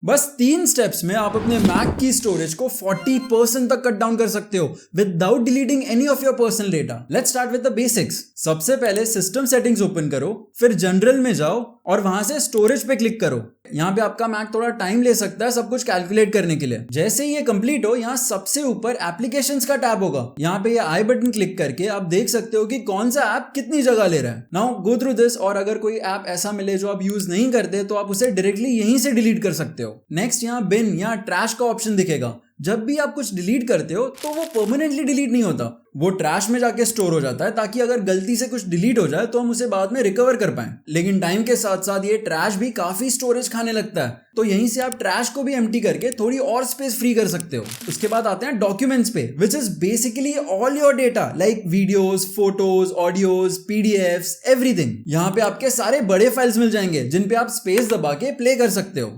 बस 3 स्टेप्स में आप अपने मैक की स्टोरेज को 40% तक कट डाउन कर सकते हो without deleting any of your personal data. Let's start with the basics. सबसे पहले सिस्टम सेटिंग्स ओपन करो, फिर जनरल में जाओ और वहां से स्टोरेज पे क्लिक करो। यहाँ पे आपका मैक थोड़ा टाइम ले सकता है सब कुछ कैलकुलेट करने के लिए। जैसे ही ये कंप्लीट हो, यहाँ सबसे ऊपर एप्लीकेशंस का टैब होगा। यहाँ पे ये आई बटन क्लिक करके आप देख सकते हो कि कौन सा ऐप कितनी जगह ले रहा है। नाउ गो थ्रू दिस, और अगर कोई ऐप ऐसा मिले जो आप यूज नहीं करते तो आप उसे डायरेक्टली यहीं से डिलीट कर सकते हो। नेक्स्ट यहाँ बिन या ट्रैश का ऑप्शन दिखेगा। जब भी आप कुछ डिलीट करते हो तो वो परमानेंटली डिलीट नहीं होता, वो ट्रैश में जाके स्टोर हो जाता है ताकि अगर गलती से कुछ डिलीट हो जाए तो हम उसे बाद में रिकवर कर पाएं। लेकिन टाइम के साथ साथ ये ट्रैश भी काफी स्टोरेज खाने लगता है, तो यहीं से आप ट्रैश को भी एम्प्टी करके थोड़ी और स्पेस फ्री कर सकते हो। उसके बाद आते हैं डॉक्यूमेंट्स पे, which is basically all your data like videos, photos, audios, PDFs, everything. यहाँ पे आपके सारे बड़े फाइल्स मिल जाएंगे जिन पे आप स्पेस दबा के प्ले कर सकते हो,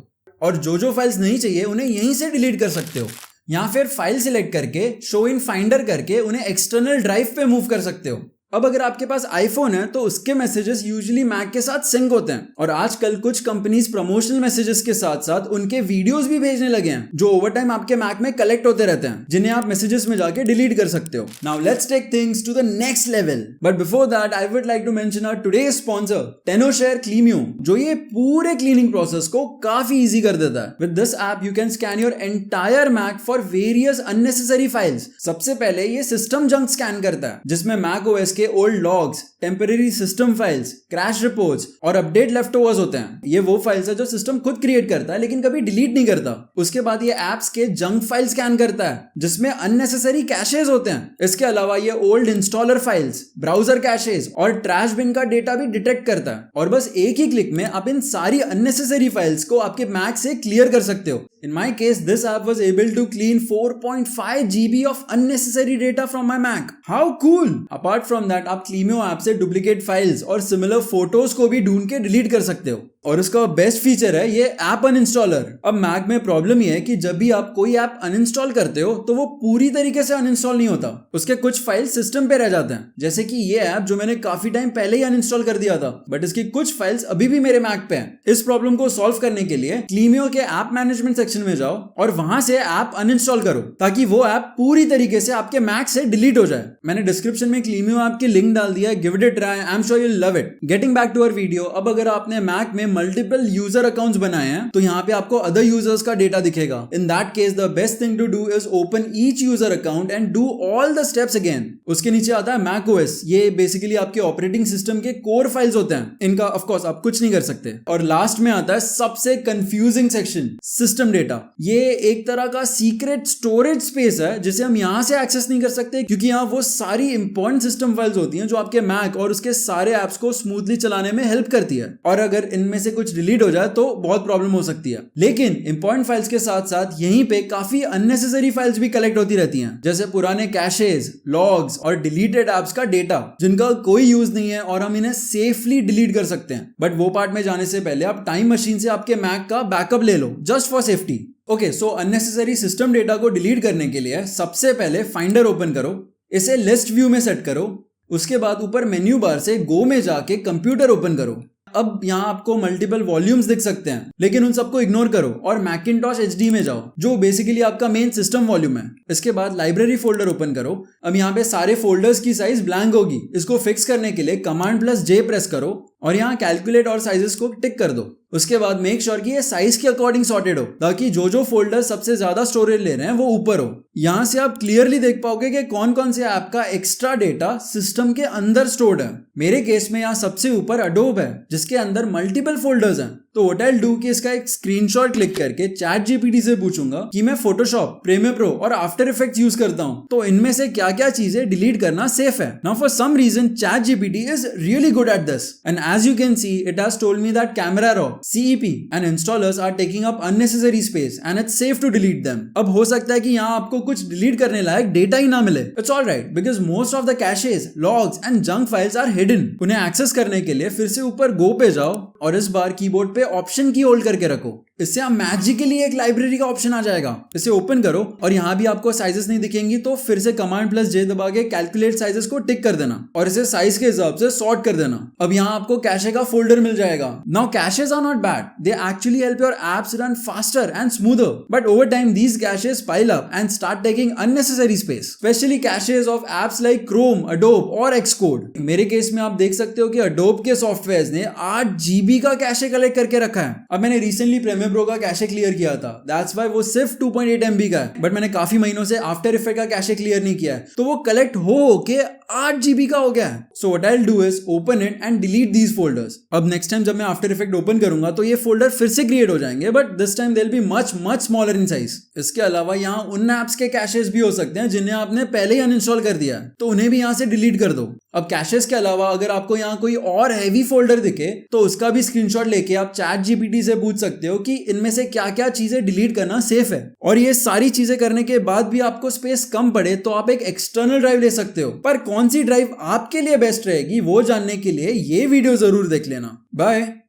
और जो फाइल्स नहीं चाहिए उन्हें यहीं से डिलीट कर सकते हो। या फिर फाइल सिलेक्ट करके शो इन फाइंडर करके उन्हें एक्सटर्नल ड्राइव पे मूव कर सकते हो। अब अगर आपके पास आईफोन है तो उसके मैसेजेस यूजुअली मैक के साथ सिंक होते हैं, और आजकल कुछ कंपनीज प्रमोशनल मैसेजेस के साथ साथ उनके वीडियोस भी भेजने लगे हैं जो ओवर टाइम आपके मैक में कलेक्ट होते रहते हैं, जिन्हें आप मैसेजेस में जाके डिलीट कर सकते हो। Now let's take things to the next level, but before that I would like to mention our today's sponsor Tenorshare Cleanio, जो ये पूरे क्लीनिंग प्रोसेस को काफी इजी कर देता है। With this app you can scan your entire Mac for various unnecessary files. सबसे पहले ये सिस्टम जंक स्कैन करता है, जिसमें मैक ओएस के old logs, temporary system files, crash reports और अपडेट लेफ्टओवर्स होते हैं। ये वो फाइल्स है जो सिस्टम खुद क्रिएट करता है लेकिन कभी डिलीट नहीं करता। उसके बाद ये एप्स के जंक फाइल स्कैन करता है, जिसमें अननेसेसरी कैशेज होते हैं। इसके अलावा ये old installer files, browser caches और ट्रैश बिन का डेटा भी डिटेक्ट करता है, और बस एक ही क्लिक में आप इन सारी अननेसेसरी फाइल्स को आपके मैक से क्लियर कर सकते हो। In my case, this app was able to clean 4.5 GB of unnecessary data from my Mac. How cool! Apart from that, आप Cleanio ऐप से डुप्लीकेट फाइल्स और सिमिलर फोटोज को भी ढूंढ के डिलीट कर सकते हो। और इसका बेस्ट फीचर है ये ऐप अनइंस्टॉलर। अब मैक में प्रॉब्लम ये है कि जब भी आप कोई ऐप अनइंस्टॉल करते हो तो वो पूरी तरीके से अनइंस्टॉल नहीं होता, उसके कुछ फाइल सिस्टम पे रह जाते हैं। जैसे कि ये ऐप जो मैंने काफी टाइम पहले ही अनइंस्टॉल कर दिया था, बट इसकी कुछ फाइल्स अभी भी मेरे मैक पे हैं। इस प्रॉब्लम को सॉल्व करने के लिए Cleanio के ऐप मैनेजमेंट सेक्शन में जाओ और वहां से ऐप अनइंस्टॉल करो ताकि वो ऐप पूरी तरीके से आपके मैक से डिलीट हो जाए। मैंने डिस्क्रिप्शन में Cleanio ऐप की लिंक डाल दिया है, give it a try, I am sure you will love it. Getting back to our video, अब अगर आपने मैक में मल्टीपल यूजर अकाउंट्स बनाए हैं तो यहाँ पे आपको अदर यूजर्स का डेटा दिखेगा। In that case the best thing to do is open each user account and do all the steps again. उसके नीचे आता है मैक ओएस, ये बेसिकली आपके ऑपरेटिंग सिस्टम के कोर फाइल्स होते हैं, इनका ऑफ कोर्स आप कुछ नहीं कर सकते। और लास्ट में आता है सबसे कंफ्यूजिंग सेक्शन, सिस्टम डेटा। ये एक तरह का सीक्रेट स्टोरेज स्पेस है जिसे हम यहाँ से एक्सेस नहीं कर सकते, क्योंकि यहाँ वो सारी इंपॉर्टेंट सिस्टम फाइल्स होती हैं जो आपके मैक और उसके सारे एप्स को स्मूथली चलाने में हेल्प करती है। और अगर इनमें से कुछ डिलीट हो जाए तो बहुत प्रॉब्लम हो सकती है। लेकिन इंपॉर्टेंट फाइल्स के साथ साथ यहीं पे काफी अननेसेसरी फाइल्स भी कलेक्ट होती रहती हैं, जैसे पुराने कैशेज, लॉग्स और डिलीटेड एप्स का डेटा जिनका कोई यूज नहीं है और हम इन्हें सेफली डिलीट कर सकते हैं। बट वो पार्ट में जाने से पहले आप टाइम मशीन से आपके मैक का बैकअप ले लो, just for safety. Okay, so unnecessary system data को डिलीट करने के लिए सबसे पहले फाइंडर ओपन करो, इसे लिस्ट व्यू में सेट करो। उसके बाद ऊपर मेन्यू बार से गो में जाके कंप्यूटर ओपन करो। अब यहाँ आपको मल्टीपल वॉल्यूम्स दिख सकते हैं, लेकिन उन सबको इग्नोर करो और Macintosh HD में जाओ, जो बेसिकली आपका मेन सिस्टम वॉल्यूम है। इसके बाद लाइब्रेरी फोल्डर ओपन करो। अब यहाँ पे सारे फोल्डर्स की साइज ब्लैंक होगी। इसको फिक्स करने के लिए Command+J प्रेस करो और यहाँ कैलकुलेट और साइजेस को टिक कर दो। उसके बाद मेक श्योर कि ये साइज के अकॉर्डिंग सॉर्टेड हो, ताकि जो फोल्डर सबसे ज्यादा स्टोरेज ले रहे हैं वो ऊपर हो। यहाँ से आप क्लियरली देख पाओगे कि कौन कौन से ऐप का एक्स्ट्रा डेटा सिस्टम के अंदर स्टोर्ड है। मेरे केस में यहाँ सबसे ऊपर अडोब है, जिसके अंदर मल्टीपल फोल्डर्स हैं। तो व्हाट आई विल डू कि इसका एक स्क्रीनशॉट क्लिक करके ChatGPT से पूछूंगा कि मैं फोटोशॉप, प्रीमियर प्रो और आफ्टर इफेक्ट्स यूज करता हूँ, तो इनमें से क्या क्या चीजें डिलीट करना सेफ है। Now for some reason ChatGPT is really good at this, and as you can see it has told me that Camera Raw, CEP and installers are taking up unnecessary space and it's safe to delete them. अब हो सकता है कि यहाँ आपको कुछ delete करने लायक data ही ना मिले। It's alright because most of the caches, logs and junk files are hidden. उन्हें एक्सेस करने के लिए फिर से ऊपर गो पे जाओ और इस बार कीबोर्ड पे ऑप्शन की होल्ड करके रखो। इससे आप मैजिकली एक लाइब्रेरी का ऑप्शन आ जाएगा। इसे ओपन करो और यहाँ भी आपको साइजेस नहीं दिखेंगी, तो फिर से Ctrl+J दबा के कैलकुलेट साइजेस को टिक कर देना और इसे साइज के हिसाब से सॉर्ट कर देना। अब यहाँ आपको कैशे का फोल्डर मिल जाएगा। Now caches are not bad, they actually help your apps run faster and smoother, but over time these caches pile up and start taking unnecessary space, especially caches of apps like Chrome, Adobe और Xcode। मेरे case में आप देख सकते हो कि Adobe के softwares ने 8 GB का कैशे कलेक्ट करके रखा है। अब मैंने रिसेंटली प्रीमियर प्रो का कैशे क्लियर किया था, दैट्स व्हाई वो सिर्फ 2.8 MB का है, बट मैंने काफी महीनों से आफ्टर इफेक्ट का कैशे क्लियर नहीं किया है, तो वो कलेक्ट हो के 8 GB का हो गया है। So what I will do is open it and delete these folders. अब नेक्स्ट टाइम जब मैं आफ्टर इफेक्ट ओपन करूंगा तो ये फोल्डर फिर से क्रिएट हो जाएंगे, but this time they will be much smaller in size. इसके अलावा यहाँ उन एप्स के कैशेस भी हो सकते हैं जिन्हें आपने पहले ही अनइंस्टॉल कर दिया है, तो उन्हें भी यहाँ से डिलीट कर दो। अब कैशेस के अलावा अगर आपको यहाँ कोई और हैवी फोल्डर दिखे तो उसका भी स्क्रीनशॉट लेके आप ChatGPT से पूछ सकते हो कि इनमें से क्या क्या चीजें डिलीट करना सेफ है। और ये सारी चीजें करने के बाद भी आपको स्पेस कम पड़े तो आप एक एक्सटर्नल ड्राइव ले सकते हो, पर कौन सी ड्राइव आपके लिए बेस्ट रहेगी वो जानने के लिए ये वीडियो जरूर देख लेना। बाय।